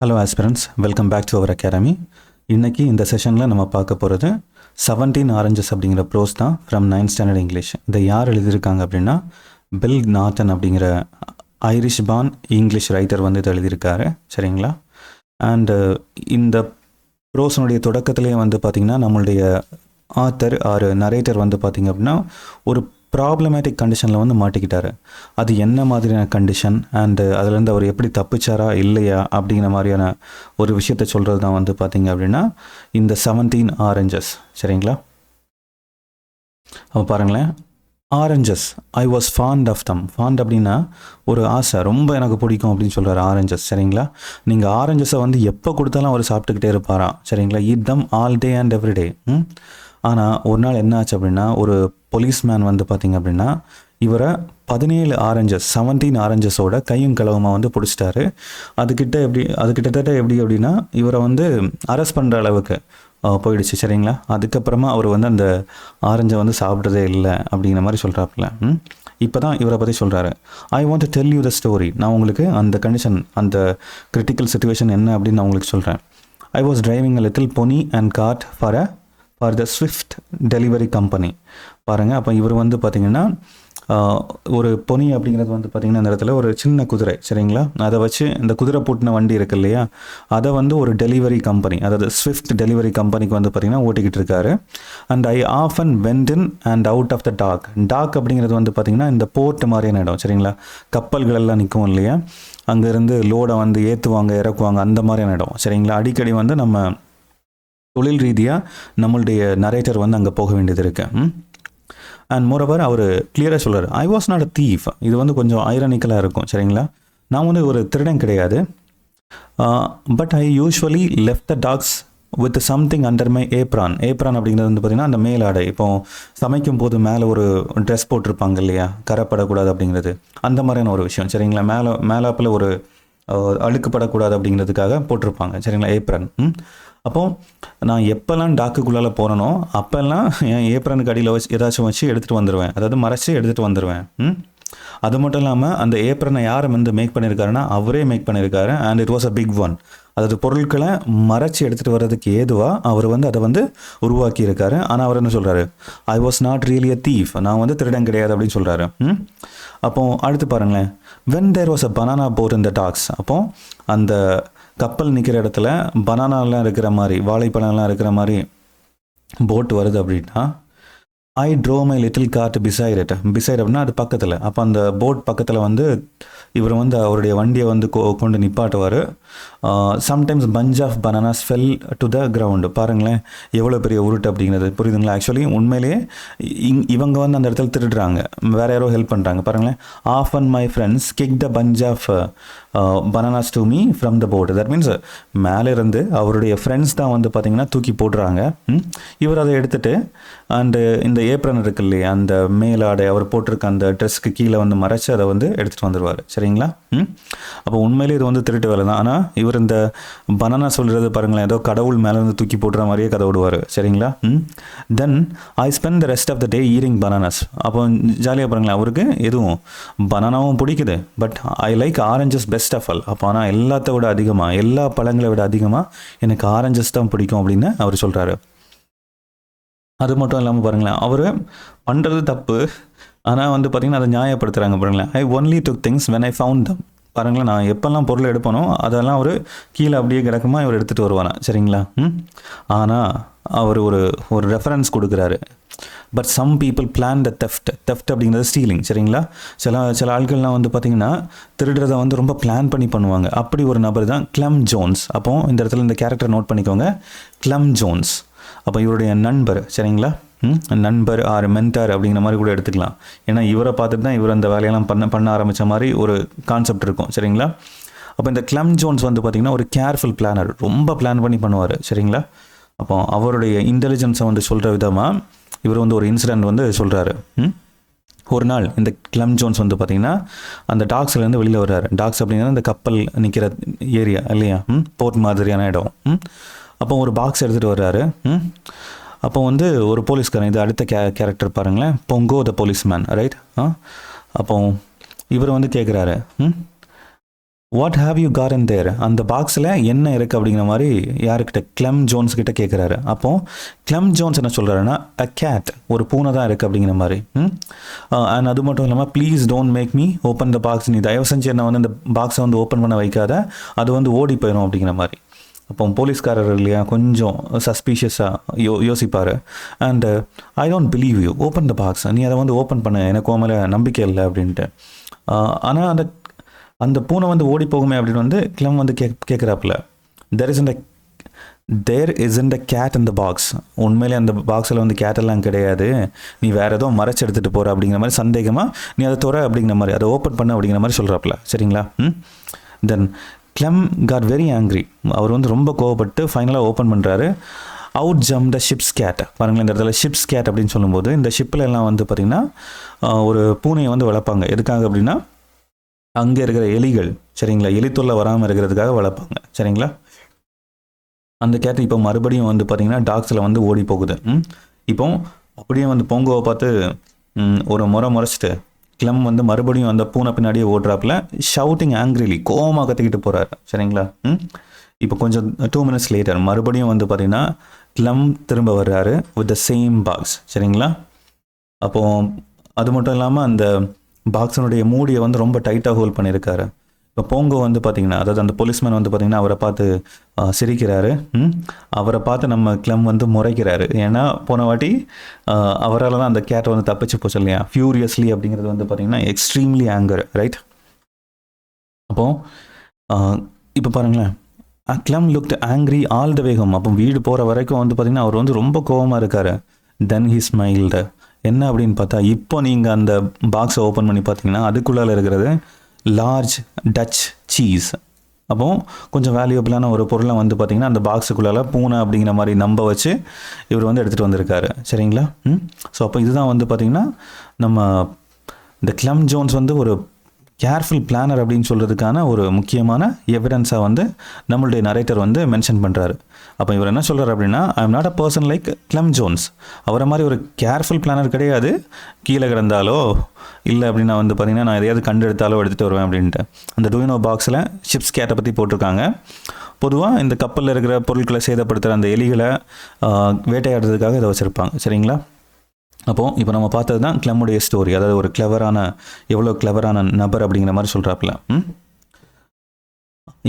Hello aspirants, welcome back to our academy. இன்றைக்கி இந்த செஷனில் நம்ம பார்க்க போகிறது 17 ஆரஞ்சஸ் அப்படிங்கிற ப்ரோஸ் தான் ஃப்ரம் 9th ஸ்டாண்டர்ட் இங்கிலீஷ். இதை யார் எழுதியிருக்காங்க அப்படின்னா பில் நார்டன் அப்படிங்கிற ஐரிஷ் பார்ன் இங்கிலீஷ் ரைட்டர் வந்து இதை எழுதியிருக்காரு. சரிங்களா? அண்டு இந்த ப்ரோஸனுடைய தொடக்கத்திலே வந்து பார்த்திங்கன்னா நம்மளுடைய ஆத்தர் ஆர் நரேட்டர் வந்து பார்த்திங்க அப்படின்னா ஒரு ப்ராப்ளமேட்டிக் கண்டிஷனில் வந்து மாட்டிக்கிட்டார். அது என்ன மாதிரியான கண்டிஷன் அண்டு அதுலேருந்து அவர் எப்படி தப்பிச்சாரா இல்லையா அப்படிங்கிற மாதிரியான ஒரு விஷயத்த சொல்கிறது தான் வந்து பார்த்திங்க அப்படின்னா இந்த 17 ஆரஞ்சஸ். சரிங்களா? அப்போ பாருங்களேன், oranges I was fond of them. Fond அப்படின்னா ஒரு ஆசை, ரொம்ப எனக்கு பிடிக்கும் அப்படின்னு சொல்கிறார் ஆரஞ்சஸ். சரிங்களா? நீங்கள் ஆரஞ்சஸை வந்து எப்போ கொடுத்தாலும் அவர் சாப்பிட்டுக்கிட்டே இருப்பாராம். சரிங்களா? Eat them all day and every day. ஆனால் ஒரு நாள் என்ன ஆச்சு அப்படின்னா ஒரு போலீஸ்மேன் வந்து பார்த்திங்க அப்படின்னா இவரை 17 ஆரஞ்சஸோட கையும் களவுமாக வந்து பிடிச்சிட்டாரு. அது கிட்டத்தட்ட எப்படி அப்படின்னா இவரை வந்து அரெஸ்ட் பண்ணுற அளவுக்கு போயிடுச்சு. சரிங்களா? அதுக்கப்புறமா அவர் வந்து அந்த ஆரஞ்சை வந்து சாப்பிட்றதே இல்லை அப்படிங்கிற மாதிரி சொல்கிறாப்புல. இப்போ தான் இவரை பற்றி சொல்கிறாரு. I want to tell you the story. நான் உங்களுக்கு அந்த கண்டிஷன், அந்த கிரிட்டிக்கல் சுச்சுவேஷன் என்ன அப்படின்னு நான் உங்களுக்கு சொல்கிறேன். I was driving a little pony and card for the Swift delivery company. பாருங்கள், அப்போ இவர் வந்து பார்த்திங்கன்னா ஒரு பொனி அப்படிங்கிறது வந்து பார்த்திங்கன்னா இந்த இடத்துல ஒரு சின்ன குதிரை. சரிங்களா? அதை வச்சு இந்த குதிரை பூட்டின வண்டி இருக்குது இல்லையா, அதை வந்து ஒரு டெலிவரி கம்பெனி, அதாவது ஸ்விஃப்ட் டெலிவரி கம்பெனிக்கு வந்து பார்த்திங்கன்னா ஓட்டிக்கிட்டு இருக்காரு. And I often went in and out of the dock அப்படிங்கிறது வந்து பார்த்திங்கன்னா இந்த போர்ட் மாதிரியான இடம். சரிங்களா? கப்பல்கள் எல்லாம் நிற்கும் இல்லையா, அங்கேருந்து லோடை வந்து ஏற்றுவாங்க இறக்குவாங்க, அந்த மாதிரியான இடம். சரிங்களா? அடிக்கடி வந்து நம்ம தொழில் ரீதியாக நம்மளுடைய நரேட்டர் வந்து அங்கே போக வேண்டியது இருக்கு. அண்ட் மோரோவர் அவர் கிளியராக சொல்கிறார், ஐ வாஸ் நாட் அ தீஃப். இது வந்து கொஞ்சம் ஐரானிக்கலாக இருக்கும். சரிங்களா? நான் வந்து ஒரு திருடன் கிடையாது. But I usually left the tax with something under my apron. Apron அப்படிங்கிறது வந்து பார்த்திங்கன்னா அந்த மேலாடை. இப்போ சமைக்கும் போது மேலே ஒரு ட்ரெஸ் போட்டிருப்பாங்க இல்லையா, கரைப்படக்கூடாது அப்படிங்கிறது, அந்த மாதிரியான ஒரு விஷயம். சரிங்களா? மேலாப்பில் ஒரு அழுக்குப்படக்கூடாது அப்படிங்கிறதுக்காக போட்டிருப்பாங்க. சரிங்களா? ஏப்ரன். அப்போது நான் எப்போல்லாம் டாக்குக்குள்ளால் போகிறனோ அப்போல்லாம் என் ஏப்ரனுக்கு அடியில் வச்சு ஏதாச்சும் வச்சு எடுத்துகிட்டு வந்துடுவேன், அதாவது மறைச்சி எடுத்துகிட்டு வந்துடுவேன். அது மட்டும் இல்லாமல் அந்த ஏப்ரனை யார் வந்து மேக் பண்ணியிருக்காருன்னா அவரே மேக் பண்ணியிருக்காரு. And it was a big one. அதாவது பொருட்களை மறைச்சி எடுத்துகிட்டு வர்றதுக்கு ஏதுவாக அவர் வந்து அதை வந்து உருவாக்கி இருக்காரு. ஆனால் அவர் என்ன சொல்கிறாரு, I was not really a thief. நான் வந்து திருடன் கிடையாது அப்படின்னு சொல்கிறாரு. அப்போது அடுத்து பாருங்களேன், when there was a banana boat in the docks. அப்போது அந்த கப்பல் நிற்கிற இடத்துல பனானாலாம் இருக்கிற மாதிரி, வாழைப்பழம்லாம் இருக்கிற மாதிரி போட் வருது அப்படின்னா I draw my little cart beside அப்படின்னா அது பக்கத்தில். அப்போ அந்த போட் பக்கத்தில் வந்து இவர் வந்து அவருடைய வண்டியை வந்து கொண்டு நிப்பாட்டுவார். Sometimes bunch of bananas fell to the ground. பாருங்களேன் எவ்வளோ பெரிய உருட்டு அப்படிங்கிறது, புரியுதுங்களா? ஆக்சுவலி உண்மையிலேயே இவங்க வந்து அந்த இடத்துல திருடுறாங்க, வேறு யாரோ ஹெல்ப் பண்ணுறாங்க. பாருங்களேன், off and my friends kick the bunch of bananas to me from the boat. That means மேலே இருந்து அவருடைய ஃப்ரெண்ட்ஸ் தான் வந்து பார்த்திங்கன்னா தூக்கி போடுறாங்க. இவர் அதை எடுத்துகிட்டு அண்டு இந்த ஏப்ரன் இருக்கு இல்லையா, அந்த மேலாடை அவர் போட்டிருக்க அந்த ட்ரெஸ்க்கு கீழே வந்து மறைச்சி அதை வந்து எடுத்துகிட்டு வந்துடுவார். சரிங்களா? அப்போ உண்மையிலே இது வந்து திருட்டு வேலை தான். ஆனால் இவர் இந்த பனானா சொல்கிறது பாருங்களேன், ஏதோ கடவுள் மேலே வந்து தூக்கி போடுற மாதிரியே கதை விடுவார். சரிங்களா? Then I spend the rest of the day eating bananas. அப்போ ஜாலியாக பாருங்களேன், அவருக்கு எதுவும் பனானாவும் பிடிக்குது, but I like oranges best of all. அப்போ ஆனால் எல்லாத்த விட அதிகமாக, எல்லா பழங்களை விட அதிகமாக எனக்கு ஆரஞ்சஸ் தான் பிடிக்கும் அப்படின்னு அவர் சொல்கிறாரு. அது மட்டும் இல்லாமல் பாருங்களேன், அவர் பண்ணுறது தப்பு, ஆனால் வந்து பார்த்திங்கன்னா அதை நியாயப்படுத்துகிறாங்க. பாருங்களேன், I only took things when I found them. பாருங்களேன், நான் எப்போல்லாம் பொருள் எடுப்பனோ அதெல்லாம் அவர் கீழே அப்படியே கிடக்குமா இவர் எடுத்துகிட்டு வருவானா. சரிங்களா? ஆனால் அவர் ஒரு ரெஃபரன்ஸ் கொடுக்குறாரு. But some people plan the theft அப்படிங்கிறது ஸ்டீலிங். சரிங்களா? சில ஆட்கள்லாம் வந்து பார்த்திங்கன்னா திருடுறதை வந்து ரொம்ப பிளான் பண்ணி பண்ணுவாங்க. அப்படி ஒரு நபர் தான் கிளம் ஜோன்ஸ். அப்போது இந்த இடத்துல இந்த கேரக்டர் நோட் பண்ணிக்கோங்க, கிளம் ஜோன்ஸ். அப்போ இவருடைய நண்பர். சரிங்களா? நண்பர் ஆர் மென்டார் அப்படிங்கிற மாதிரி கூட எடுத்துக்கலாம். ஏன்னா இவரை பார்த்துட்டு தான் இவர் அந்த வேலையெல்லாம் பண்ண ஆரம்பித்த மாதிரி ஒரு கான்செப்ட் இருக்கும். சரிங்களா? அப்போ இந்த கிளம் ஜோன்ஸ் வந்து பார்த்திங்கன்னா ஒரு கேர்ஃபுல் பிளானர், ரொம்ப பிளான் பண்ணி பண்ணுவார். சரிங்களா? அப்போ அவருடைய இன்டெலிஜென்ஸை வந்து சொல்கிற விதமாக இவர் வந்து ஒரு இன்சிடெண்ட் வந்து சொல்கிறாரு. ஒரு நாள் இந்த கிளம் ஜோன்ஸ் வந்து பார்த்திங்கன்னா அந்த டாக்ஸ்லேருந்து வெளியில் வர்றாரு. டாக்ஸ் அப்படிங்கிறது இந்த கப்பல் நிற்கிற ஏரியா இல்லையா, போர்ட் மாதிரியான இடம். அப்போ ஒரு பாக்ஸ் எடுத்துகிட்டு வர்றாரு. அப்போ வந்து ஒரு போலீஸ்காரன், இது அடுத்த கேரக்டர் பாருங்களேன், பொங்கோ த போலீஸ்மேன், ரைட்? அப்போ இவர் வந்து கேட்குறாரு, வாட் ஹாவ் யூ காட் இன் தேர், அந்த பாக்ஸில் என்ன இருக்குது அப்படிங்கிற மாதிரி யாருக்கிட்ட, கிளெம் ஜோன்ஸ் கிட்ட கேட்குறாரு. அப்போது கிளெம் ஜோன்ஸ் என்ன சொல்கிறாருன்னா, அ கேட், ஒரு பூனை தான் இருக்குது அப்படிங்கிற மாதிரி. அண்ட் அது மட்டும் இல்லாமல், please don't make me open the box, நீ தயவு செஞ்சு என்ன வந்து இந்த பாக்ஸை வந்து ஓப்பன் பண்ண வைக்காத, அது வந்து ஓடி போயிடும் அப்படிங்கிற மாதிரி. அப்போ போலீஸ்காரர் இல்லையா, கொஞ்சம் சஸ்பீஷியஸாக யோசிப்பார். And I don't believe you, open the box, நீ அதை வந்து ஓப்பன் பண்ண, எனக்கு உன் மேலே நம்பிக்கை இல்லை அப்படின்ட்டு. ஆனால் அந்த பூனை வந்து ஓடி போகுமே அப்படின்னு வந்து கிளம் வந்து கேட்குறாப்புல. There isn't a cat in the box, உண்மையிலே அந்த பாக்ஸில் வந்து கேட்டெல்லாம் கிடையாது, நீ வேறு ஏதோ மறைச்சி எடுத்துகிட்டு போகிற அப்படிங்கிற மாதிரி சந்தேகமாக, நீ அதை துற அப்படிங்கிற மாதிரி, அதை ஓப்பன் பண்ண அப்படிங்கிற மாதிரி சொல்கிறாப்புல. சரிங்களா? Then Clem got very angry, அவர் வந்து ரொம்ப கோவப்பட்டு ஃபைனலாக ஓப்பன் பண்ணுறாரு. Out jump the ship's cat. பாருங்களேன், இந்த இடத்துல ஷிப்ஸ் கேட் அப்படின்னு சொல்லும்போது, இந்த ஷிப்பில் எல்லாம் வந்து பார்த்திங்கன்னா ஒரு பூனையை வந்து வளர்ப்பாங்க. எதுக்காக அப்படின்னா, அங்கே இருக்கிற எலிகள், சரிங்களா, எலி தொல்லை வராமல் இருக்கிறதுக்காக வளர்ப்பாங்க. சரிங்களா? அந்த கேட் இப்போ மறுபடியும் வந்து பார்த்திங்கன்னா டாக்ஸில் வந்து ஓடி போகுது. இப்போ அப்படியே வந்து போங்கோவை பார்த்து ஒரு முறைச்சிட்டு கிளம் வந்து மறுபடியும் அந்த பூனை பின்னாடியே ஓடுறாப்புல, ஷவுட்டிங் ஆங்க்ரிலி, கோவமாக கற்றுக்கிட்டு போகிறாரு. சரிங்களா? இப்போ கொஞ்சம் 2 minutes லேட்டர் மறுபடியும் வந்து பார்த்திங்கன்னா கிளம் திரும்ப வர்றாரு வித் த சேம் பாக்ஸ். சரிங்களா? அப்போது அது மட்டும் இல்லாமல் அந்த பாக்ஸனுடைய மூடியை வந்து ரொம்ப டைட்டாக ஹோல்ட் பண்ணியிருக்காரு. இப்போ போங்கோ வந்து பார்த்திங்கன்னா, அதாவது அந்த போலீஸ்மேன் வந்து பார்த்திங்கன்னா அவரை பார்த்து சிரிக்கிறாரு. அவரை பார்த்து நம்ம கிளம் வந்து முறைக்கிறாரு. ஏன்னா போன வாட்டி அவரால் தான் அந்த கேட்டை வந்து தப்பிச்சு போச்சு இல்லையா, ஃபியூரியஸ்லி அப்படிங்கிறது வந்து பார்த்திங்கன்னா எக்ஸ்ட்ரீம்லி ஆங்கர், ரைட்? அப்போது இப்போ பாருங்களேன், Clem looked angry all the way home. அப்போ வீடு போகிற வரைக்கும் வந்து பார்த்திங்கன்னா அவர் வந்து ரொம்ப கோவமாக இருக்கார். Then he smiled. என்ன அப்படின்னு பார்த்தா, இப்போ நீங்கள் அந்த பாக்ஸை ஓப்பன் பண்ணி பார்த்தீங்கன்னா அதுக்குள்ளால் இருக்கிறது லார்ஜ் டச் சீஸ். அப்போ கொஞ்சம் வேல்யூபிளான ஒரு பொருளை வந்து பார்த்திங்கன்னா அந்த பாக்ஸுக்குள்ளால் பூனை அப்படிங்கிற மாதிரி நம்ப வச்சு இவர் வந்து எடுத்துகிட்டு வந்திருக்காரு. சரிங்களா? ஸோ அப்போ இதுதான் வந்து பார்த்திங்கன்னா நம்ம இந்த கிளம் ஜோன்ஸ் வந்து ஒரு கேர்ஃபுல் பிளானர் அப்படின்னு சொல்கிறதுக்கான ஒரு முக்கியமான எவிடன்ஸாக வந்து நம்மளுடைய நரேட்டர் வந்து மென்ஷன் பண்ணுறாரு. அப்போ இவர் என்ன சொல்கிறார் அப்படின்னா, I am not a person like Clem Jones, அவரை மாதிரி ஒரு கேர்ஃபுல் பிளானர் கிடையாது, கீழே கிடந்தாலோ இல்லை அப்படின்னா வந்து பார்த்திங்கன்னா நான் எதையாவது கண்டு எடுத்தாலோ எடுத்துகிட்டு வருவேன் அப்படின்ட்டு. அந்த டூயினோ பாக்ஸில் ஷிப்ஸ் கேட்டை பற்றி போட்டிருக்காங்க. பொதுவாக இந்த கப்பலில் இருக்கிற பொருட்களை சேதப்படுத்துகிற அந்த எலிகளை வேட்டையாடுறதுக்காக இதை வச்சுருப்பாங்க. சரிங்களா? அப்போது இப்போ நம்ம பார்த்தது தான் கிளம்முடைய ஸ்டோரி, அதாவது ஒரு எவ்வளோ கிளவரான நபர் அப்படிங்கிற மாதிரி சொல்கிறாப்புல.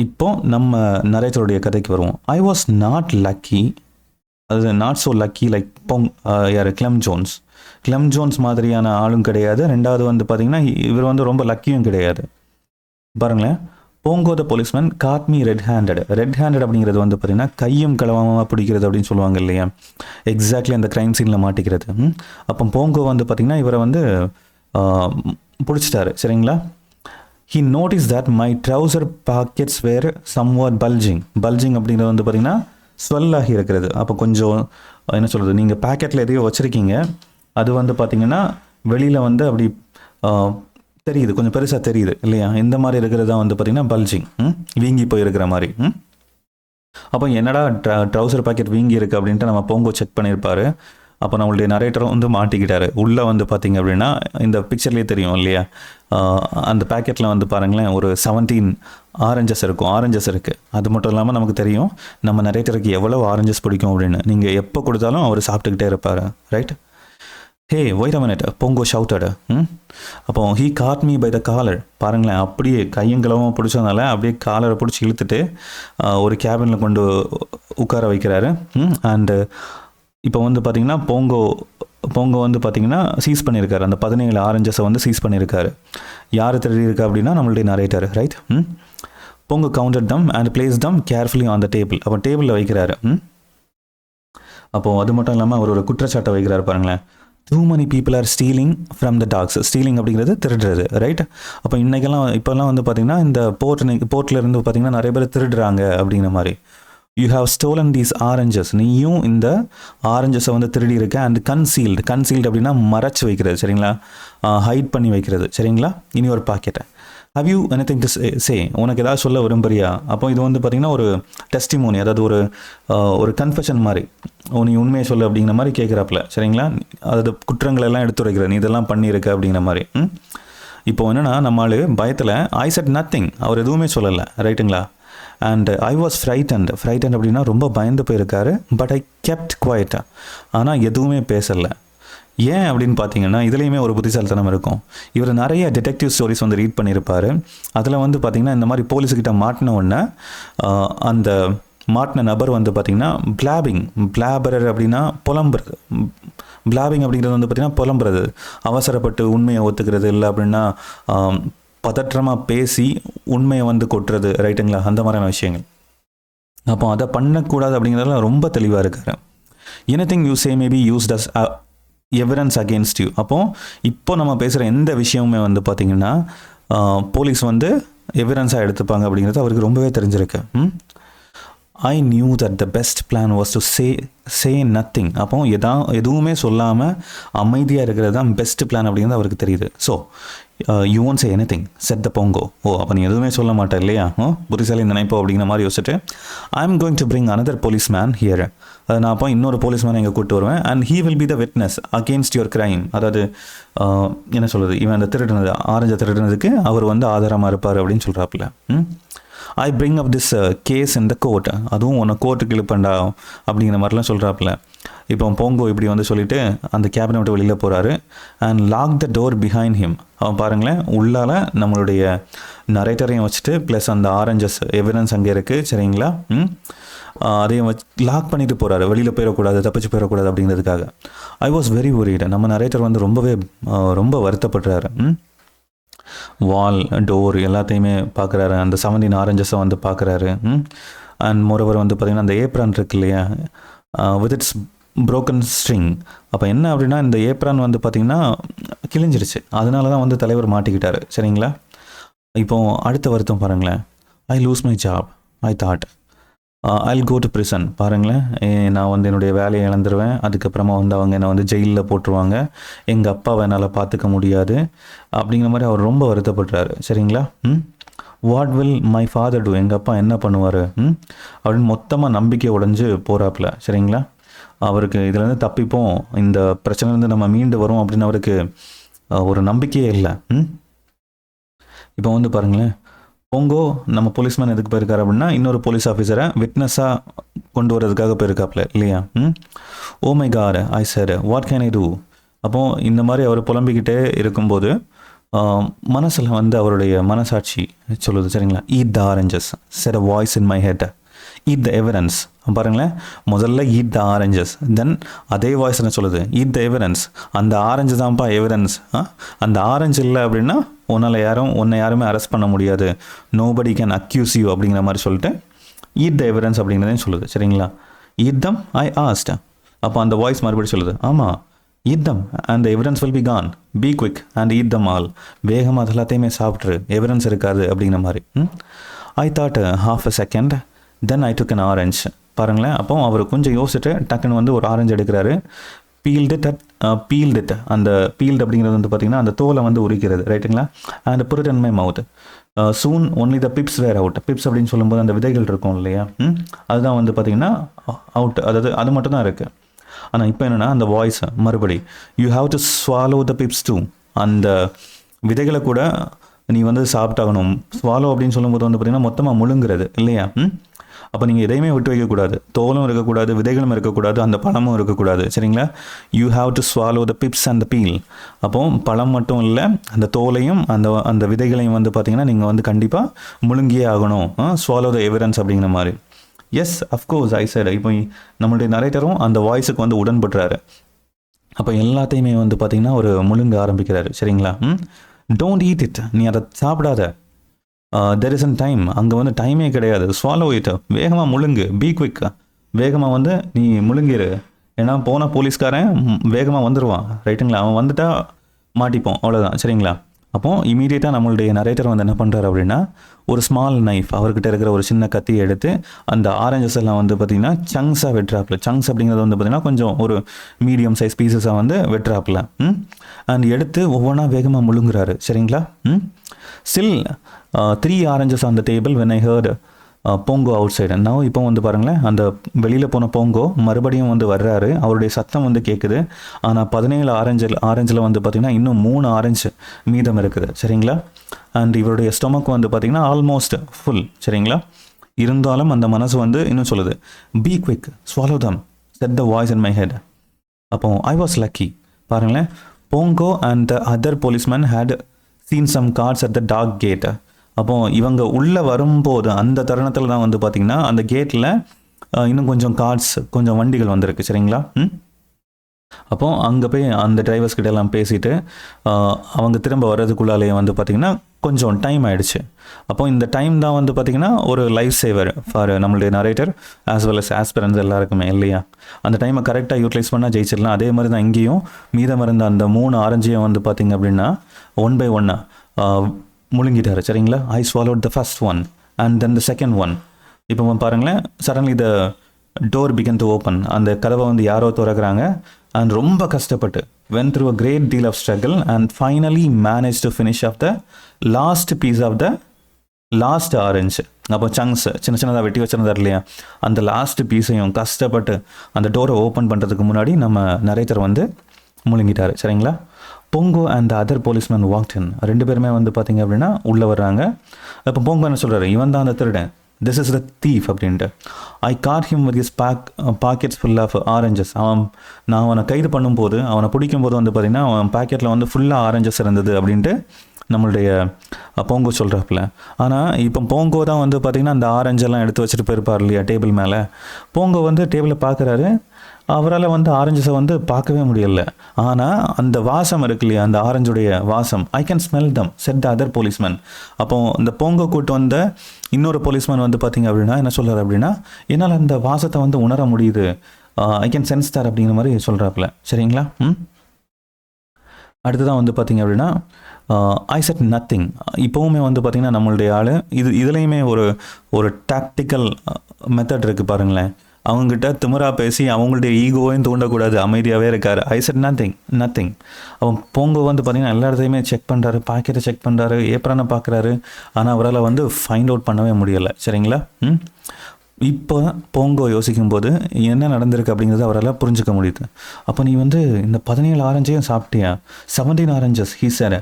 இப்போ நம்ம நரேட்டருடைய கதைக்கு வருவோம். ஐ வாஸ் நாட் லக்கி, அது நாட் ஸோ லக்கி லைக் யார், கிளம் ஜோன்ஸ் மாதிரியான ஆளும் கிடையாது. ரெண்டாவது வந்து பார்த்திங்கன்னா இவர் வந்து ரொம்ப லக்கியும் கிடையாது. பாருங்களேன், Bongo the policeman caught me red handed அப்படிங்கிறது வந்து பார்த்திங்கன்னா கையும் களவாமல் பிடிக்கிறது அப்படின்னு சொல்லுவாங்க இல்லையா, எக்ஸாக்ட்லி அந்த க்ரைம் சீனில் மாட்டிக்கிறது. அப்போ போங்கோ வந்து பார்த்திங்கன்னா இவரை வந்து பிடிச்சிட்டாரு. சரிங்களா? He notice that my trouser pockets were somewhat bulging அப்படிங்கிறது வந்து பார்த்திங்கன்னா ஸ்வெல் ஆகி இருக்கிறது. அப்போ கொஞ்சம் என்ன சொல்கிறது, நீங்கள் பேக்கெட்டில் எதையோ வச்சுருக்கீங்க, அது வந்து பார்த்திங்கன்னா வெளியில் வந்து அப்படி தெரியுது, கொஞ்சம் பெருசாக தெரியுது இல்லையா, இந்த மாதிரி இருக்கிறது தான் வந்து பார்த்திங்கன்னா பல்ஜிங், வீங்கி போயிருக்கிற மாதிரி. அப்போ என்னடா ட்ரௌசர் பாக்கெட் வீங்கி இருக்குது அப்படின்ட்டு நம்ம போங்கோ செக் பண்ணியிருப்பார். அப்போ நம்மளுடைய நரேட்டரும் வந்து மாட்டிக்கிட்டாரு. உள்ளே வந்து பார்த்திங்க அப்படின்னா இந்த பிக்சர்லேயே தெரியும் இல்லையா, அந்த பேக்கெட்டில் வந்து பாருங்களேன் ஒரு 17 ஆரஞ்சஸ் இருக்குது. அது மட்டும் இல்லாமல் நமக்கு தெரியும் நம்ம நரேட்டருக்கு எவ்வளோ ஆரஞ்சஸ் பிடிக்கும் அப்படின்னு. நீங்கள் எப்போ கொடுத்தாலும் அவர் சாப்பிட்டுக்கிட்டே இருப்பார், right? Hey wait a minute, Bongo shouted. அப்போ he caught me by the collar. பாருங்களேன், அப்படியே கையங்களவும் பிடிச்சதுனால அப்படியே காலரை பிடிச்சி இழுத்துட்டு ஒரு கேபினில் கொண்டு உட்கார வைக்கிறாரு. அண்டு இப்போ வந்து பார்த்திங்கன்னா போங்கோ வந்து பார்த்திங்கன்னா சீஸ் பண்ணியிருக்காரு, அந்த 17 ஆரஞ்சஸை வந்து சீஸ் பண்ணியிருக்காரு. யார் திருடி இருக்கா அப்படின்னா நம்மளுடைய narrator, right? Bongo counted them and placed them carefully on the table. அப்போ டேபிளில் வைக்கிறாரு. அப்போது அது மட்டும் இல்லாமல் அவர் ஒரு குற்றச்சாட்டை வைக்கிறாரு. பாருங்களேன், too many people are stealing from the dogs. Stealing அப்படிங்கிறது திருடுறது, ரைட்? அப்போ இப்போல்லாம் வந்து பார்த்திங்கன்னா இந்த போர்ட்டில் இருந்து பார்த்திங்கன்னா நிறைய பேர் திருடுறாங்க அப்படிங்கிற மாதிரி. You have stolon these oranges, நீயும் இந்த ஆரஞ்சஸை வந்து திருடி இருக்க. அண்ட் கன்சீல்டு அப்படின்னா மறைச்சு வைக்கிறது, சரிங்களா, ஹைட் பண்ணி வைக்கிறது, சரிங்களா. இனி ஒரு பாக்கெட்டை how you anything to say, உனக்கு ஏதாவது சொல்ல விரும்புறியா? அப்போ இது வந்து பார்த்திங்கன்னா ஒரு டெஸ்டிமோனி, அதாவது ஒரு கன்ஃபெஷன் மாதிரி, நீ உண்மையை சொல்லு அப்படிங்கிற மாதிரி கேட்குறாப்புல, சரிங்களா. அதாவது குற்றங்கள் எல்லாம் எடுத்துரைக்கிற, நீ இதெல்லாம் பண்ணியிருக்க அப்படிங்கிற மாதிரி. இப்போ என்னென்னா நம்மளால் பயத்தில் ஐ செட் நத்திங், அவர் எதுவுமே சொல்லலை, ரைட்டுங்களா. அண்ட் ஐ வாஸ் ஃப்ரைட்டன்ட் அப்படின்னா ரொம்ப பயந்து போயிருக்காரு. பட் ஐ கெப்ட் குவைட்டாக, ஆனால் எதுவுமே பேசலை. ஏன் அப்படின்னு பார்த்தீங்கன்னா இதுலேயுமே ஒரு புத்திசாலித்தனம் இருக்கும். இவர் நிறைய டிடெக்டிவ் ஸ்டோரிஸ் வந்து ரீட் பண்ணியிருப்பார். அதில் வந்து பார்த்திங்கன்னா இந்த மாதிரி போலீஸுக்கிட்ட மாட்டின உடனே அந்த மாட்டின நபர் வந்து பார்த்திங்கன்னா பிளாபரர் அப்படின்னா புலம்புறது. பிளாபிங் அப்படிங்கிறது வந்து பார்த்திங்கன்னா புலம்புறது, அவசரப்பட்டு உண்மையை ஒத்துக்கிறது, இல்லை அப்படின்னா பதற்றமாக பேசி உண்மையை வந்து கொட்டுறது, ரைட்டுங்களா, அந்த மாதிரியான விஷயங்கள். அப்போ அதை பண்ணக்கூடாது அப்படிங்கிறதுல ரொம்ப தெளிவாக இருக்கார். Anything you say may be used as evidence against you. இப்போ நம்ம பேசுகிற எந்த விஷயமுமே வந்து பார்த்திங்கன்னா போலீஸ் வந்து எவிடன்ஸாக எடுத்துப்பாங்க அப்படிங்கிறது அவருக்கு ரொம்பவே தெரிஞ்சிருக்கு. I knew that the best plan was to say nothing. எதுவுமே சொல்லாமல் அமைதியாக இருக்கிறது தான் பெஸ்ட் பிளான் அப்படிங்கிறது அவருக்கு தெரியுது. So you won't say anything said the Bongo. அப்போ நீ எதுவுமே சொல்ல மாட்டேன் இல்லையா, புத்திசாலி நினைப்போ அப்படிங்கிற மாதிரி யோசிச்சுட்டு I am going to bring another police man here. அதை நான் அப்போ இன்னொரு போலீஸ் மேனை இங்கே கூப்பிட்டு வருவேன். And he will be the witness against your crime. அதாவது என்ன சொல்கிறது, இவன் அந்த ஆரஞ்சை திருடினதுக்கு அவர் வந்து ஆதாரமாக இருப்பார் அப்படின்னு சொல்கிறாப்புல. I bring up this case in the court. அதுவும் உன்னை கோர்ட்டுக்கு இழுப்பண்டா அப்படிங்கிற மாதிரிலாம் சொல்கிறாப்புல. இப்போ போங்கோ இப்படி வந்து சொல்லிவிட்டு அந்த கேபினை விட்டு வெளியில் போகிறாரு. And lock the door behind him. அவன் பாருங்களேன், உள்ளால் நம்மளுடைய நரேட்டரையும் வச்சுட்டு ப்ளஸ் அந்த ஆரஞ்சஸ் எவிடன்ஸ் அங்கே இருக்குது, சரிங்களா. அதையும் வச்சு லாக் பண்ணிட்டு போகிறாரு, வெளியில் போயிடக்கூடாது, தப்பிச்சு போயிடக்கூடாது அப்படிங்கிறதுக்காக. I was very worried. நம்ம நரேட்டர் வந்து ரொம்ப வருத்தப்படுறாரு. வால் டோர் எல்லாத்தையுமே பார்க்குறாரு, அந்த 17 ஆரஞ்சஸை வந்து பார்க்குறாரு. அண்ட் மோரோவர் வந்து பார்த்திங்கன்னா அந்த ஏப்ரான் இருக்கு இல்லையா, வித் இட்ஸ் புரோக்கன் ஸ்ட்ரிங். அப்போ என்ன அப்படின்னா இந்த ஏப்ரான் வந்து பார்த்திங்கன்னா கிழிஞ்சிருச்சு, அதனால தான் வந்து தலைவர் மாட்டிக்கிட்டார், சரிங்களா. இப்போ அடுத்த வருத்தம் பாருங்களேன். I lose my job, I thought I'll go to prison. பாருங்களேன், நான் வந்து என்னுடைய வேலையை இழந்துருவேன், அதுக்கப்புறமா வந்து அவங்க என்னை வந்து ஜெயிலில் போட்டுருவாங்க, எங்கள் அப்பாவை என்னால் பார்த்துக்க முடியாது அப்படிங்கிற மாதிரி அவர் ரொம்ப வருத்தப்படுறாரு, சரிங்களா. What will my father do, எங்கள் அப்பா என்ன பண்ணுவார் அப்படின்னு மொத்தமாக நம்பிக்கை உடைஞ்சு போகிறாப்புல, சரிங்களா. அவருக்கு இதுலேருந்து தப்பிப்போம், இந்த பிரச்சனைலேருந்து நம்ம மீண்டு வரோம் அப்படின்னு அவருக்கு ஒரு நம்பிக்கையே இல்லை. இப்போ வந்து பாருங்களேன், போங்கோ நம்ம போலீஸ்மேன் எதுக்கு போயிருக்காரு அப்படின்னா இன்னொரு போலீஸ் ஆஃபீஸரை விட்னஸாக கொண்டு வரதுக்காக போயிருக்காப்புல இல்லையா. Oh my God I said what can I do. அப்போது இந்த மாதிரி அவர் புலம்பிக்கிட்டே இருக்கும்போது மனசில் வந்து அவருடைய மனசாட்சி சொல்லுது, சரிங்களா. Eat the oranges set a voice in my head, eat the evidence. பாருங்களேன், முதல்ல ஈட் த ஆரஞ்சஸ், தென் அதே வாய்ஸ் என்ன சொல்லுது, ஈட் த எவிடன்ஸ். அந்த ஆரஞ்சு தான்ப்பா எவிடன்ஸ். அந்த ஆரஞ்சு இல்லை அப்படின்னா உன்னை யாருமே அரெஸ்ட் பண்ண முடியாது, நோபடி கேன் அக்யூஸ் யூ அப்படிங்கிற மாதிரி சொல்லிட்டு ஈட் த எவிடன்ஸ் அப்படிங்கிறதையும் சொல்லுது, சரிங்களா. Eat them I asked. அப்போ அந்த வாய்ஸ் மறுபடியும் சொல்லுது, ஆமாம் eat them and evidence will be gone, be quick and eat them all. வேகமாக அது எல்லாத்தையுமே சாப்பிட்ரு, எவிடன்ஸ் இருக்காது அப்படிங்கிற மாதிரி. I thought half a second then I took an orange. பாருங்களேன், அப்போ அவர் கொஞ்சம் யோசிச்சுட்டு டக்குன்னு வந்து ஒரு ஆரஞ்சு எடுக்கிறாரு. பீல்டு அந்த பீல்டு அப்படிங்கிறது வந்து பார்த்திங்கன்னா அந்த தோலை வந்து உரிக்கிறது, ரைட்டுங்களா. And put it in my mouth. Soon only the pips were out. Pips அப்படின்னு சொல்லும்போது அந்த விதைகள் இருக்கும் இல்லையா, அதுதான் வந்து பார்த்திங்கன்னா அவுட், அதாவது அது மட்டும் தான் இருக்குது. ஆனால் இப்போ என்னென்னா அந்த வாய்ஸ் மறுபடி you have to swallow the pips too. அந்த விதைகளை கூட நீ வந்து சாப்பிட்டாகணும். ஸ்வாலோ அப்படின்னு சொல்லும்போது வந்து பார்த்திங்கன்னா மொத்தமாக முழுங்குறது இல்லையா. அப்போ நீங்கள் எதையுமே விட்டு வைக்கக்கூடாது, தோலும் இருக்கக்கூடாது, விதைகளும் இருக்கக்கூடாது, அந்த பழமும் இருக்கக்கூடாது, சரிங்களா. You have to swallow the pips and the peel. அப்போ பழம் மட்டும் இல்லை, அந்த தோலையும் அந்த விதைகளையும் வந்து பார்த்திங்கன்னா நீங்கள் வந்து கண்டிப்பாக முழுங்கியே ஆகணும். ஸ்வாலோ த எவிடன்ஸ் அப்படிங்கிற மாதிரி. Yes of course I set. இப்போ நம்மளுடைய நரேட்டரும் அந்த வாய்ஸுக்கு வந்து உடன்படுறாரு. அப்போ எல்லாத்தையுமே வந்து பார்த்திங்கன்னா ஒரு முழுங்க ஆரம்பிக்கிறாரு, சரிங்களா. டோன்ட் ஈட் இட், நீ அதை சாப்பிடாத. தெர் இஸ் அன் டைம், அங்கே வந்து டைமே கிடையாது. ஸ்வாலோ இட், வேகமாக முழுங்கு, பி குவிக், வேகமாக வந்து நீ முழுங்கிரு. ஏன்னா போனால் போலீஸ்காரன் வேகமாக வந்துடுவான், ரைட்டுங்களா. அவன் வந்துட்டா மாட்டிப்போம், அவ்வளோதான், சரிங்களா. அப்போது இமீடியட்டாக நம்மளுடைய நரேட்டர் வந்து என்ன பண்ணுறாரு அப்படின்னா ஒரு ஸ்மால் நைஃப், அவர்கிட்ட இருக்கிற ஒரு சின்ன கத்தியை எடுத்து அந்த ஆரஞ்சஸ் எல்லாம் வந்து பார்த்திங்கன்னா சங்ஸாக வெட்டுறாப்புல. சங்ஸ் அப்படிங்கிறது வந்து பார்த்திங்கன்னா கொஞ்சம் ஒரு மீடியம் சைஸ் பீசஸாக வந்து வெட்டுறாப்புல. அண்ட் எடுத்து ஒவ்வொன்றா வேகமாக முழுங்குறாரு, சரிங்களா. Still 3 oranges on the table when I heard Bongo outside. நான் இப்போ வந்து பாருங்களேன், அந்த வெளியில் போன போங்கோ மறுபடியும் வந்து வர்றாரு. அவருடைய சத்தம் வந்து கேட்குது. ஆனால் 17 ஆரஞ்சில் வந்து பார்த்திங்கன்னா இன்னும் 3 ஆரஞ்சு மீதம் இருக்குது. சரிங்களா? அண்ட் இவருடைய ஸ்டொமக் வந்து பார்த்திங்கன்னா ஆல்மோஸ்ட் ஃபுல். சரிங்களா? இருந்தாலும் அந்த மனசு வந்து இன்னும் சொல்லுது, be quick, swallow them, said the voice in my head. அப்போ ஐ வாஸ் லக்கி. பாருங்களேன், Bongo and the other policeman had seen some cards at the dock gate. அப்போது இவங்க உள்ளே வரும்போது அந்த தருணத்தில் தான் வந்து பார்த்திங்கன்னா அந்த கேட்டில் இன்னும் கொஞ்சம் கார்ட்ஸ், கொஞ்சம் வண்டிகள் வந்திருக்கு. சரிங்களா? அப்போது அங்கே போய் அந்த டிரைவர்ஸ் கிட்ட எல்லாம் பேசிட்டு அவங்க திரும்ப வர்றதுக்குள்ளாலேயே வந்து பார்த்திங்கன்னா கொஞ்சம் டைம் ஆகிடுச்சு. அப்போ இந்த டைம் தான் வந்து பார்த்திங்கன்னா ஒரு லைஃப் சேவர் ஃபார் நம்மளுடைய narrator as well as aspirants எல்லாருக்குமே, இல்லையா? அந்த டைமை கரெக்டாக யூட்டிலைஸ் பண்ணால் ஜெயிச்சிடலாம். அதே மாதிரி தான் இங்கேயும் மீதம் இருந்த அந்த 3 ஆரஞ்சையும் வந்து பார்த்திங்க அப்படின்னா 1 by 1 முழுங்கிட்டாரு. சரிங்களா? I swallowed the first one and then the second one. இப்போ பாருங்களேன், suddenly the door began to open. அந்த கதவை வந்து யாரோ திறக்கிறாங்க. அண்ட் ரொம்ப கஷ்டப்பட்டு went through a great deal of struggle and finally managed to finish off the last piece of the last orange. அப்போ chunks சின்ன சின்னதாக வெட்டி வச்சிருந்தார் இல்லையா, அந்த லாஸ்ட் பீஸையும் கஷ்டப்பட்டு அந்த டோரை ஓப்பன் பண்ணுறதுக்கு முன்னாடி நம்ம நரேட்டர் வந்து முழுங்கிட்டார். சரிங்களா? Bongo and other policeman walked in. 2 பேருமே வந்து பார்த்திங்க அப்படின்னா உள்ளே வர்றாங்க. இப்போ போங்கோ என்ன சொல்கிறாரு, இவன் தான் அந்த திருடன், திஸ் இஸ் த தீஃப் அப்படின்ட்டு. I caught him with his pockets full of oranges. நான் அவனை கைது பண்ணும்போது, அவனை பிடிக்கும்போது வந்து பார்த்திங்கன்னா அவன் பாக்கெட்டில் வந்து ஃபுல்லாக ஆரஞ்சஸ் இருந்தது அப்படின்ட்டு நம்மளுடைய போங்கோ சொல்கிறாப்புல. ஆனால் இப்போ போங்கோ தான் வந்து பார்த்திங்கன்னா அந்த ஆரஞ்செல்லாம் எடுத்து வச்சுட்டு போயிருப்பார் இல்லையா டேபிள் மேலே. போங்கோ வந்து டேபிளில் பார்க்குறாரு. அவரால் வந்து ஆரஞ்சஸை வந்து பார்க்கவே முடியல. ஆனால் அந்த வாசம் இருக்கு இல்லையா, அந்த ஆரஞ்சுடைய வாசம், I can smell them said the other policeman. அப்போ இந்த போங்கோ கூட்டு வந்த இன்னொரு போலீஸ்மேன் வந்து பார்த்திங்க அப்படின்னா என்ன சொல்கிறார் அப்படின்னா, என்னால் அந்த வாசத்தை வந்து உணர முடியுது, ஐ கேன் சென்ஸ் தர் அப்படிங்கிற மாதிரி சொல்கிறாப்புல. சரிங்களா? அடுத்ததான் வந்து பார்த்திங்க அப்படின்னா ஐ செட் நத்திங். இப்போவுமே வந்து பார்த்திங்கன்னா நம்மளுடைய ஆள் இதுலேயுமே ஒரு டாக்டிக்கல் மெத்தட் இருக்குது பாருங்களேன். அவங்ககிட்ட திமிராக பேசி அவங்களுடைய ஈகோவையும் தூண்டக்கூடாது, அமைதியாகவே இருக்கார். ஐ செட் நத்திங். அவன் போங்கோ வந்து பார்த்திங்கன்னா எல்லா இடத்தையுமே செக் பண்ணுறாரு, பாக்கெட்டை செக் பண்ணுறாரு, ஏப்ரானை பார்க்குறாரு. ஆனால் அவரால் வந்து ஃபைண்ட் அவுட் பண்ணவே முடியலை. சரிங்களா? இப்போ போங்கோ யோசிக்கும்போது என்ன நடந்திருக்கு அப்படிங்கிறத அவரால் புரிஞ்சுக்க முடியுது. அப்போ நீ வந்து இந்த 17 ஆரஞ்சையும் சாப்பிட்டியா? 17 oranges, he sir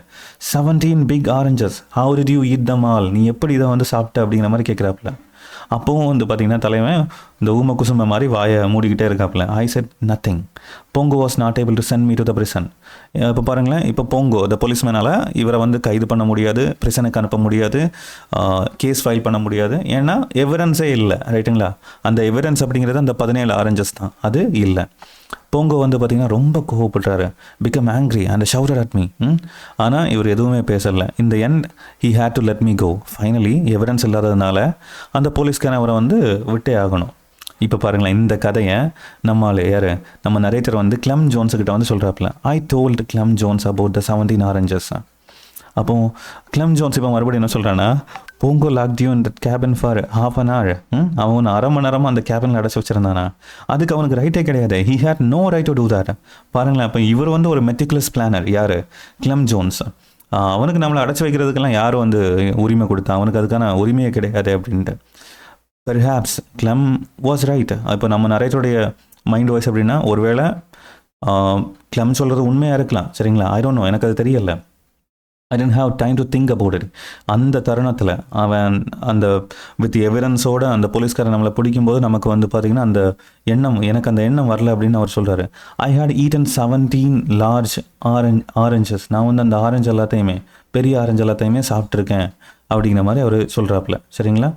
17 big oranges, how did you eat them all? நீ எப்படி இதை வந்து சாப்பிட்ட அப்படிங்கிற மாதிரி கேட்குறாப்புல. அப்போவும் வந்து பார்த்திங்கன்னா தலைவன் இந்த ஊம குசும மாதிரி வாயை மூடிக்கிட்டே இருக்காப்புல. I said nothing. Bongo was not able to send me to the prison. இப்போ பாருங்களேன், இப்போ போங்கோ த போலீஸ்மேனால் இவரை வந்து கைது பண்ண முடியாது, பிரிசனுக்கு அனுப்ப முடியாது, கேஸ் ஃபைல் பண்ண முடியாது. ஏன்னா எவிடன்ஸே இல்லை. ரைட்டுங்களா? அந்த எவிடன்ஸ் அப்படிங்கிறது அந்த 17 ஆரஞ்சஸ் தான், அது இல்லை. போங்கோ வந்து பார்த்திங்கன்னா ரொம்ப கோவப்படுறாரு, become angry and shouted at me. ஆனால் இவர் எதுவுமே பேசலை. இந்த end he had to let me go. Finally evidence இல்லாததுனால அந்த போலீஸ்காரன் அவரை வந்து விட்டே ஆகணும். இப்போ பாருங்களேன், இந்த கதையை நம்ம நரேட்டர் வந்து கிளம் ஜோன்ஸுக்கிட்ட வந்து சொல்கிறாப்புல. I told Clem Jones about the 17 oranges. அப்போ கிளம் ஜோன்ஸ் இப்போ மறுபடியும் என்ன சொல்கிறான்னா, Bongo locked you in that cabin for ½ an hour. அவன் 1/2 மணி நேரமாக அந்த கேபினில் அடைச்சி வச்சுருந்தானா? அதுக்கு அவனுக்கு ரைட்டே கிடையாது. He had no right to do that. பாருங்களேன், அப்போ இவர் வந்து ஒரு மெட்டிகுலஸ் பிளானர். யார்? Clem Jones. அவனுக்கு நம்மளை அடைச்சி வைக்கிறதுக்கெல்லாம் யார் வந்து உரிமை கொடுத்தா? அவனுக்கு அதுக்கான உரிமையே கிடையாது அப்படின்ட்டு. Perhaps Clem was right. இப்போ நம்ம நரேட்டருடைய மைண்ட் வாய்ஸ் அப்படின்னா ஒருவேளை கிளம் சொல்கிறது உண்மையாக இருக்கலாம். சரிங்களா? ஐ டோன்ட் நோ, எனக்கு அது தெரியலை. I didn't have time to think about it. அந்த தருணத்தில் அவன் அந்த வித் எவிடன்ஸோடு அந்த போலீஸ்காரன் நம்மளை பிடிக்கும்போது நமக்கு வந்து பார்த்திங்கன்னா அந்த எனக்கு அந்த எண்ணம் வரல அப்படின்னு அவர் சொல்கிறாரு. ஐ ஹேட் ஈட்டன் 17 லார்ஜ் ஆரஞ்சஸ். நான் வந்து அந்த ஆரஞ்சு எல்லாத்தையுமே, பெரிய ஆரஞ்சு எல்லாத்தையுமே சாப்பிட்ருக்கேன் அப்படிங்கிற மாதிரி அவர் சொல்கிறாப்புல. சரிங்களா?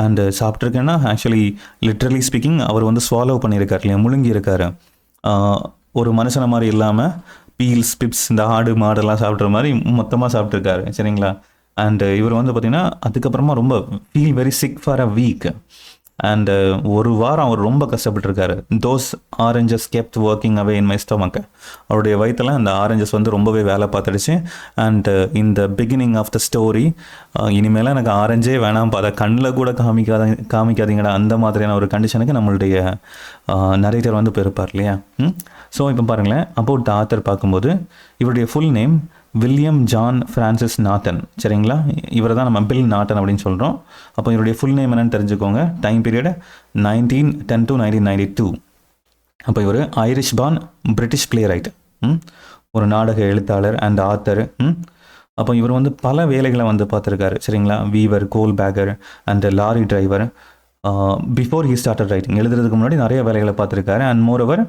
அண்டு சாப்பிட்ருக்கேன்னா ஆக்சுவலி லிட்ரலி ஸ்பீக்கிங் அவர் வந்து ஸ்வாலோ பண்ணியிருக்கார் இல்லையா, முழுங்கி இருக்கார். ஒரு மனுஷனை மாதிரி இல்லாமல் பீல்ஸ், பிப்ஸ், இந்த ஆடு மாடெல்லாம் சாப்பிட்ற மாதிரி மொத்தமாக சாப்பிட்ருக்காரு. சரிங்களா? அண்டு இவர் வந்து பார்த்திங்கன்னா அதுக்கப்புறமா ரொம்ப feel very sick for a week. And ஒரு வாரம் அவர் ரொம்ப கஷ்டப்பட்டுருக்காரு. Those oranges kept working away in my stomach. அவருடைய வயிற்றில் அந்த ஆரஞ்சஸ் வந்து ரொம்பவே வேலை பார்த்துடுச்சு. அண்டு இந்த பிகினிங் ஆஃப் த ஸ்டோரி, இனிமேல் எனக்கு ஆரஞ்சே வேணாம், அதை கண்ணில் கூட காமிக்காதீங்கடா, அந்த மாதிரியான ஒரு கண்டிஷனுக்கு நம்மளுடைய நரேட்டர் வந்து போயிருப்பார் இல்லையா. ஸோ இப்போ பாருங்களேன், அபவுட் த ஆத்தர் பார்க்கும்போது இவருடைய full name William John Francis Naughton. சரிங்களா, இவரை தான் நம்ம பில் நாட்டன் அப்படின்னு சொல்கிறோம். அப்போ இவருடைய ஃபுல் நேம் என்னன்னு தெரிஞ்சுக்கோங்க. Time period 1910 to 1992. அப்போ இவர் Irish born British play right, ஒரு நாடக எழுத்தாளர் அண்ட் ஆத்தர். அப்போ இவர் வந்து பல வேலைகளை வந்து பார்த்துருக்காரு. சரிங்களா, viewer, goal Baker and lorry driver. Before he started writing, எழுதுறதுக்கு முன்னாடி நிறைய வேலைகளை பார்த்துருக்காரு. அண்ட் மோரோவர்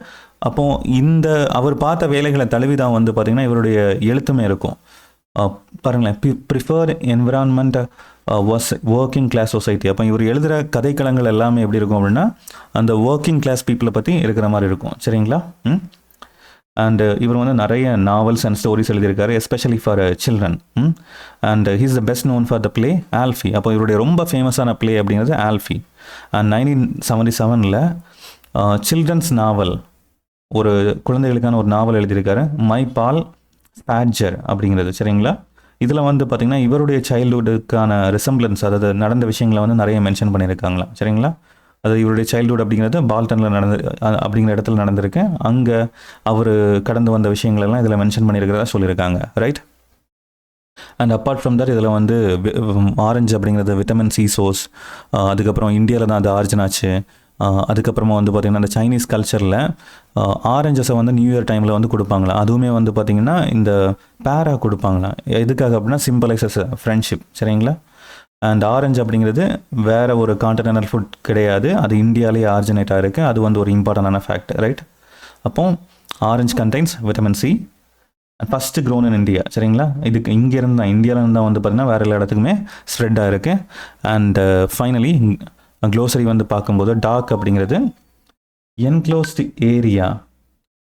அப்போது இந்த அவர் பார்த்த வேலைகளை தழுவிதான் வந்து பார்த்திங்கன்னா இவருடைய எழுத்துமே இருக்கும். பாருங்களேன், preferred environment was working class society. அப்போ இவர் எழுதுகிற கதைக்களங்கள் எல்லாமே எப்படி இருக்கும் அப்படின்னா அந்த ஒர்க்கிங் கிளாஸ் பீப்புளை பற்றி இருக்கிற மாதிரி இருக்கும். சரிங்களா. அண்டு இவர் வந்து நிறைய நாவல்ஸ் அண்ட் ஸ்டோரிஸ் எழுதியிருக்காரு, especially for children. And he's the best known for the play Alfie. அப்போ இவருடைய ரொம்ப ஃபேமஸான பிளே அப்படிங்கிறது ஆல்ஃபி. அண்ட் 1977 சில்ட்ரன்ஸ் நாவல், ஒரு குழந்தைகளுக்கான ஒரு நாவல் எழுதியிருக்காரு, மை பால் ஸ்பேட்ஜர் அப்படிங்கிறது. சரிங்களா, இதில் வந்து பார்த்திங்கன்னா இவருடைய சைல்டுஹுட்டுக்கான ரிசம்பிளன்ஸ், அதாவது நடந்த விஷயங்களை வந்து நிறைய மென்ஷன் பண்ணியிருக்காங்களா. சரிங்களா, அது இவருடைய சைல்டுஹுட் அப்படிங்கிறது பால்டனில் அப்படிங்கிற இடத்துல நடந்திருக்கு. அங்கே அவர் கடந்து வந்த விஷயங்களெல்லாம் இதில் மென்ஷன் பண்ணியிருக்கிறதா சொல்லியிருக்காங்க. Right. And apart from that இதில் வந்து ஆரஞ்சு அப்படிங்கிறது விட்டமின் சி சோர்ஸ். அதுக்கப்புறம் இந்தியாவில் தான் அது ஆரிஜின் ஆச்சு. அதுக்கப்புறமா வந்து பார்த்திங்கன்னா அந்த சைனீஸ் கல்ச்சரில் ஆரஞ்சஸை வந்து நியூ இயர் டைமில் வந்து கொடுப்பாங்களா. அதுவுமே வந்து பார்த்திங்கன்னா இந்த பேரா கொடுப்பாங்களா. எதுக்காக அப்படின்னா சிம்பலைசஸ் ஃப்ரெண்ட்ஷிப். சரிங்களா. அண்ட் ஆரஞ்சு அப்படிங்கிறது வேறு ஒரு கான்டினென்டல் ஃபுட் கிடையாது, அது இந்தியாவிலேயே ஆரிஜினேட் ஆகிருக்கு. அது வந்து ஒரு இம்பார்ட்டண்டான ஃபேக்ட். ரைட். அப்போ orange contains vitamin C, first grown in India. சரிங்களா, இதுக்கு இங்கேருந்து தான் இந்தியாவிலேருந்து தான் வந்து பார்த்திங்கன்னா வேறு எல்லா இடத்துக்குமே ஸ்ப்ரெட் ஆகிருக்கு. அண்ட் ஃபைனலி க்ளோசரி வந்து பார்க்கும்போது டாக் அப்படிங்கிறது enclosed area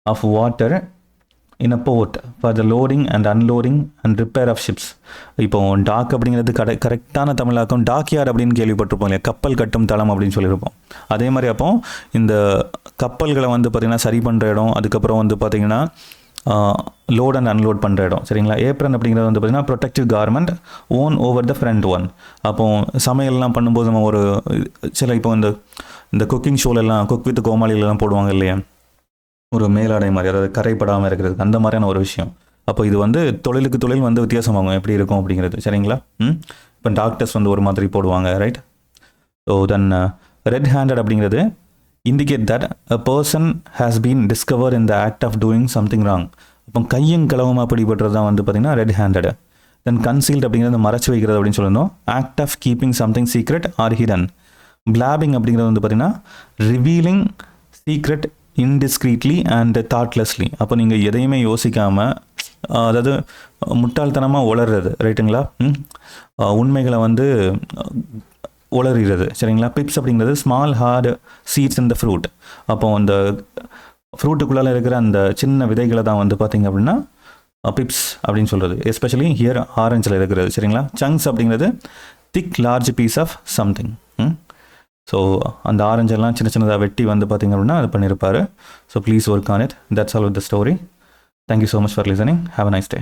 of water in a port for the loading and unloading and repair of ships. இப்போ டாக் அப்படிங்கிறது கரெக்டான தமிழாக்கம் டாக் யார்ட் அப்படின்னு கேள்விப்பட்டிருப்போம் இல்லையா, கப்பல் கட்டும் தளம் அப்படின்னு சொல்லியிருப்போம். அதே மாதிரி அப்போ இந்த கப்பல்களை வந்து பார்த்திங்கன்னா சரி பண்ணுற இடம், அதுக்கப்புறம் வந்து பார்த்திங்கன்னா லோட் அண்ட் அன்லோட் பண்ணுற இடம். சரிங்களா. ஏப்ரன் அப்படிங்கிறது வந்து பார்த்திங்கன்னா protective garment own over the front one. அப்போது சமையல்லாம் பண்ணும்போது நம்ம ஒரு சில இப்போ இந்த குக்கிங் ஷோலெல்லாம் குக் வித் கோமாளிலெலாம் போடுவாங்க இல்லையா, ஒரு மேலாடை மாதிரி, அதாவது கரைப்படாமல் இருக்கிறதுக்கு, அந்த மாதிரியான ஒரு விஷயம். அப்போ இது வந்து தொழிலுக்கு தொழில் வந்து வித்தியாசமாகும் எப்படி இருக்கும் அப்படிங்கிறது. சரிங்களா. இப்போ டாக்டர்ஸ் வந்து ஒரு மாதிரி போடுவாங்க. Right. So then red handed அப்படிங்கிறது indicate that a person has been discovered in the act of doing something wrong. அப்போ கையும் களவுமா பிடிபடுறது தான் வந்து பார்த்திங்கன்னா ரெட் ஹேண்டட். தென் கன்சீல்ட் அப்படிங்கிறது மறைச்சி வைக்கிறது அப்படின்னு சொல்லணும், act of keeping something secret or hidden. Blabbing அப்படிங்கிறது வந்து பார்த்திங்கன்னா revealing secret indiscreetly and thoughtlessly. அப்போ நீங்கள் எதையுமே யோசிக்காமல், அதாவது முட்டாள்தனமாக உளர்றது. ரைட்டுங்களா. உண்மைகளை வந்து உளறுகிறது. சரிங்களா. பிப்ஸ் அப்படிங்கிறது small hard seeds in the fruit. அப்போ அந்த ஃப்ரூட்டுக்குள்ளால் இருக்கிற அந்த சின்ன விதைகளை தான் வந்து பார்த்திங்க அப்படின்னா பிப்ஸ் அப்படின்னு சொல்கிறது. எஸ்பெஷலி ஹியர் ஆரஞ்சில் இருக்கிறது. சரிங்களா. சங்க்ஸ் அப்படிங்கிறது thick large piece of something. So அந்த ஆரஞ்செல்லாம் சின்ன சின்னதாக வெட்டி வந்து பார்த்திங்க அப்படின்னா அது பண்ணியிருப்பார். So please work on it. That's all with the story. Thank you so much for listening. Have a nice day.